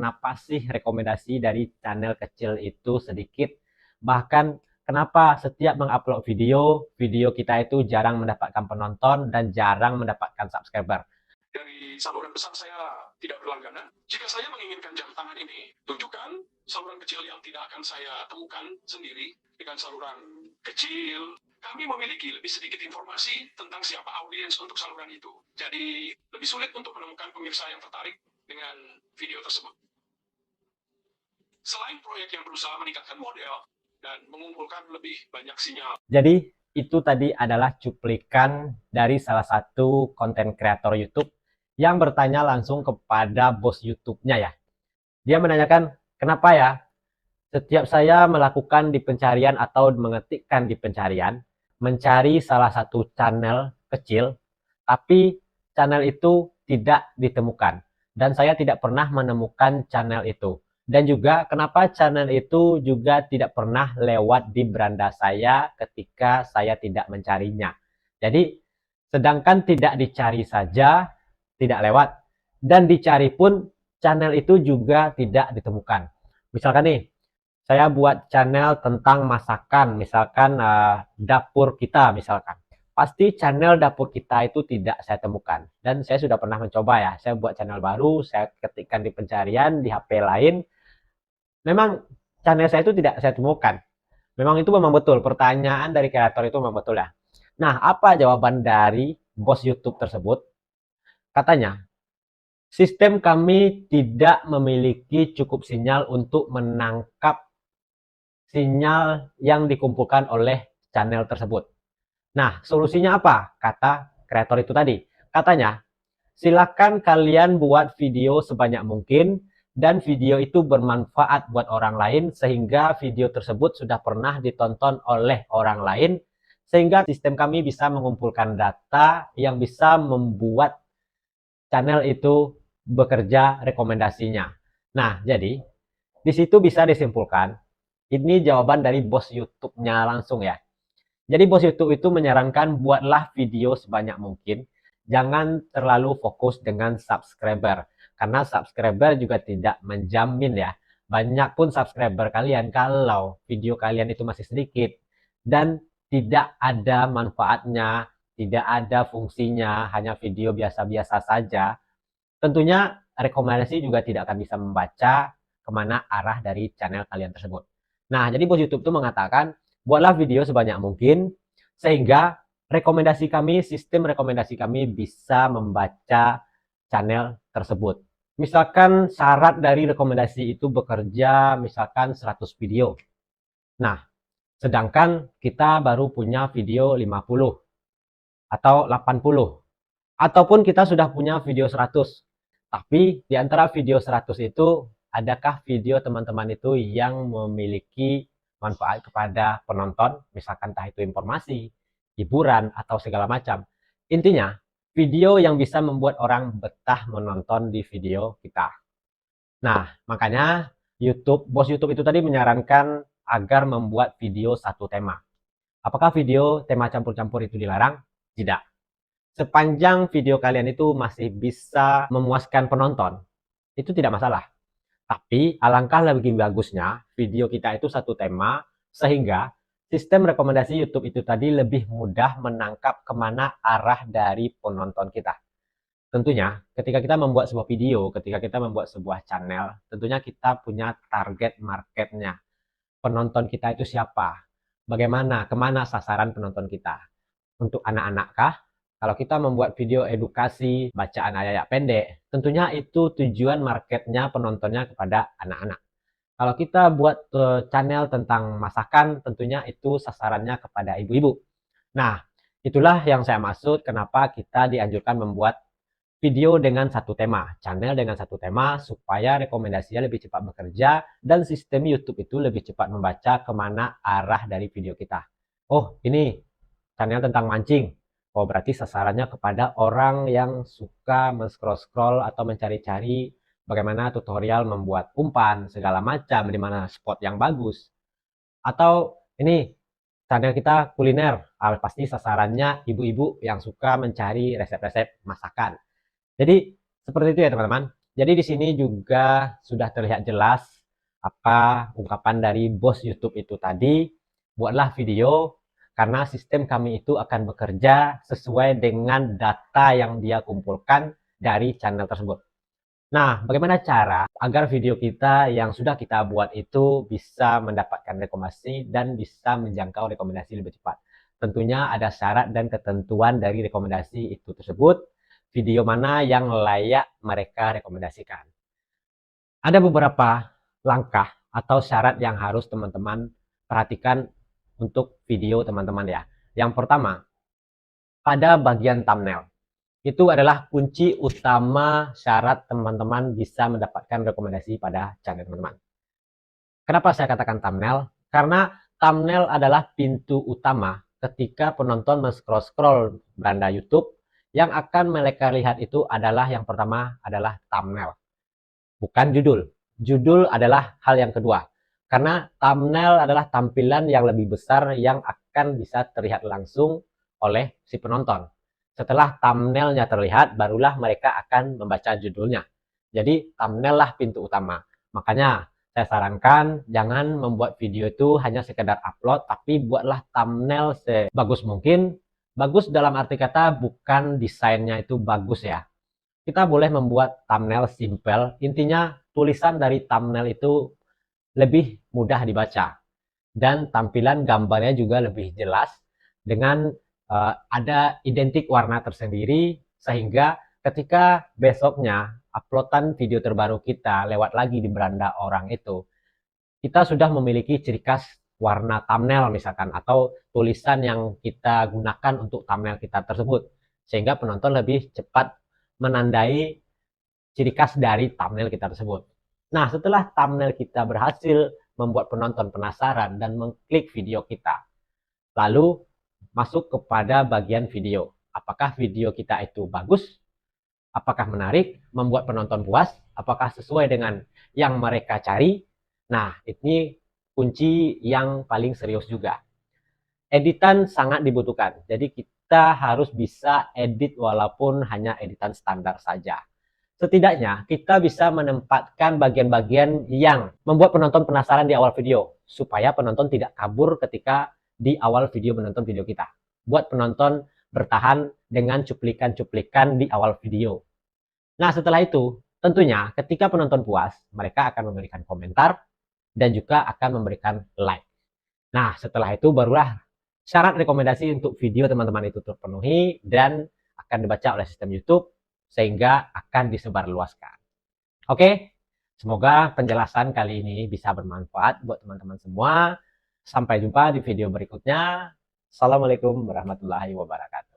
kenapa sih rekomendasi dari channel kecil itu sedikit. Bahkan kenapa setiap mengupload video, video kita itu jarang mendapatkan penonton dan jarang mendapatkan subscriber. Dari saluran besar saya tidak berlangganan. Jika saya menginginkan jam tangan ini, tunjukkan saluran kecil yang tidak akan saya temukan sendiri. Dengan saluran kecil, kami memiliki lebih sedikit informasi tentang siapa audiens untuk saluran itu. Jadi, lebih sulit untuk menemukan pemirsa yang tertarik dengan video tersebut. Selain proyek yang berusaha meningkatkan model dan mengumpulkan lebih banyak sinyal. Jadi, itu tadi adalah cuplikan dari salah satu konten kreator YouTube yang bertanya langsung kepada bos YouTube-nya ya. Dia menanyakan, kenapa ya setiap saya melakukan di pencarian atau mengetikkan di pencarian, mencari salah satu channel kecil, tapi channel itu tidak ditemukan. Dan saya tidak pernah menemukan channel itu. Dan juga kenapa channel itu juga tidak pernah lewat di beranda saya ketika saya tidak mencarinya. Jadi, sedangkan tidak dicari saja, tidak lewat, dan dicari pun channel itu juga tidak ditemukan. Misalkan nih, saya buat channel tentang masakan, misalkan dapur kita misalkan. Pasti channel dapur kita itu tidak saya temukan. Dan saya sudah pernah mencoba ya, saya buat channel baru, saya ketikkan di pencarian di HP lain. Memang channel saya itu tidak saya temukan. Memang itu memang betul, pertanyaan dari kreator itu memang betul ya. Nah, apa jawaban dari bos YouTube tersebut? Katanya, sistem kami tidak memiliki cukup sinyal untuk menangkap sinyal yang dikumpulkan oleh channel tersebut. Nah, solusinya apa? Kata kreator itu tadi. Katanya, silakan kalian buat video sebanyak mungkin dan video itu bermanfaat buat orang lain sehingga video tersebut sudah pernah ditonton oleh orang lain sehingga sistem kami bisa mengumpulkan data yang bisa membuat channel itu bekerja rekomendasinya. Nah, jadi di situ bisa disimpulkan ini jawaban dari bos YouTube-nya langsung ya. Jadi bos YouTube itu menyarankan buatlah video sebanyak mungkin. Jangan terlalu fokus dengan subscriber. Karena subscriber juga tidak menjamin ya. Banyak pun subscriber kalian kalau video kalian itu masih sedikit. Dan tidak ada manfaatnya, tidak ada fungsinya, hanya video biasa-biasa saja. Tentunya rekomendasi juga tidak akan bisa membaca kemana arah dari channel kalian tersebut. Nah, jadi bos YouTube itu mengatakan, buatlah video sebanyak mungkin, sehingga rekomendasi kami, sistem rekomendasi kami bisa membaca channel tersebut. Misalkan syarat dari rekomendasi itu bekerja, misalkan 100 video. Nah, sedangkan kita baru punya video 50 atau 80. Ataupun kita sudah punya video 100. Tapi di antara video 100 itu, adakah video teman-teman itu yang memiliki manfaat kepada penonton, misalkan entah itu informasi, hiburan, atau segala macam. Intinya, video yang bisa membuat orang betah menonton di video kita. Nah, makanya bos YouTube itu tadi menyarankan agar membuat video satu tema. Apakah video tema campur-campur itu dilarang? Tidak. Sepanjang video kalian itu masih bisa memuaskan penonton, itu tidak masalah. Tapi alangkah lebih bagusnya video kita itu satu tema sehingga sistem rekomendasi YouTube itu tadi lebih mudah menangkap kemana arah dari penonton kita. Tentunya ketika kita membuat sebuah video, ketika kita membuat sebuah channel, tentunya kita punya target marketnya. Penonton kita itu siapa? Bagaimana? Kemana sasaran penonton kita? Untuk anak-anak kah? Kalau kita membuat video edukasi, bacaan ayat-ayat pendek, tentunya itu tujuan marketnya penontonnya kepada anak-anak. Kalau kita buat channel tentang masakan, tentunya itu sasarannya kepada ibu-ibu. Nah, itulah yang saya maksud kenapa kita dianjurkan membuat video dengan satu tema, channel dengan satu tema, supaya rekomendasinya lebih cepat bekerja, dan sistem YouTube itu lebih cepat membaca kemana arah dari video kita. Oh, ini channel tentang mancing. Oh, berarti sasarannya kepada orang yang suka men-scroll-scroll atau mencari-cari bagaimana tutorial membuat umpan, segala macam, di mana spot yang bagus. Atau ini channel kita kuliner, pasti sasarannya ibu-ibu yang suka mencari resep-resep masakan. Jadi, seperti itu ya teman-teman. Jadi di sini juga sudah terlihat jelas apa ungkapan dari bos YouTube itu tadi, buatlah video karena sistem kami itu akan bekerja sesuai dengan data yang dia kumpulkan dari channel tersebut. Nah, bagaimana cara agar video kita yang sudah kita buat itu bisa mendapatkan rekomendasi dan bisa menjangkau rekomendasi lebih cepat? Tentunya ada syarat dan ketentuan dari rekomendasi itu tersebut, video mana yang layak mereka rekomendasikan. Ada beberapa langkah atau syarat yang harus teman-teman perhatikan untuk video teman-teman ya. Yang pertama, pada bagian thumbnail. Itu adalah kunci utama syarat teman-teman bisa mendapatkan rekomendasi pada channel teman-teman. Kenapa saya katakan thumbnail? Karena thumbnail adalah pintu utama ketika penonton men-scroll-scroll beranda YouTube, yang akan mereka lihat itu adalah yang pertama adalah thumbnail, bukan judul. Judul adalah hal yang kedua. Karena thumbnail adalah tampilan yang lebih besar yang akan bisa terlihat langsung oleh si penonton. Setelah thumbnailnya terlihat, barulah mereka akan membaca judulnya. Jadi thumbnail lah pintu utama. Makanya saya sarankan jangan membuat video itu hanya sekedar upload, tapi buatlah thumbnail sebagus mungkin. Bagus dalam arti kata bukan desainnya itu bagus ya. Kita boleh membuat thumbnail simple. Intinya tulisan dari thumbnail itu lebih mudah dibaca. Dan tampilan gambarnya juga lebih jelas dengan ada identik warna tersendiri, sehingga ketika besoknya uploadan video terbaru kita lewat lagi di beranda orang itu, kita sudah memiliki ciri khas warna thumbnail misalkan, atau tulisan yang kita gunakan untuk thumbnail kita tersebut, sehingga penonton lebih cepat menandai ciri khas dari thumbnail kita tersebut. Nah, setelah thumbnail kita berhasil membuat penonton penasaran dan mengklik video kita, lalu masuk kepada bagian video. Apakah video kita itu bagus? Apakah menarik? Membuat penonton puas? Apakah sesuai dengan yang mereka cari? Nah, ini kunci yang paling serius juga. Editan sangat dibutuhkan. Jadi kita harus bisa edit walaupun hanya editan standar saja. Setidaknya kita bisa menempatkan bagian-bagian yang membuat penonton penasaran di awal video, supaya penonton tidak kabur ketika di awal video menonton video kita. Buat penonton bertahan dengan cuplikan-cuplikan di awal video. Nah, setelah itu, tentunya ketika penonton puas, mereka akan memberikan komentar dan juga akan memberikan like. Nah, setelah itu barulah syarat rekomendasi untuk video teman-teman itu terpenuhi dan akan dibaca oleh sistem YouTube sehingga akan disebarluaskan. Oke, semoga penjelasan kali ini bisa bermanfaat buat teman-teman semua. Sampai jumpa di video berikutnya. Assalamualaikum warahmatullahi wabarakatuh.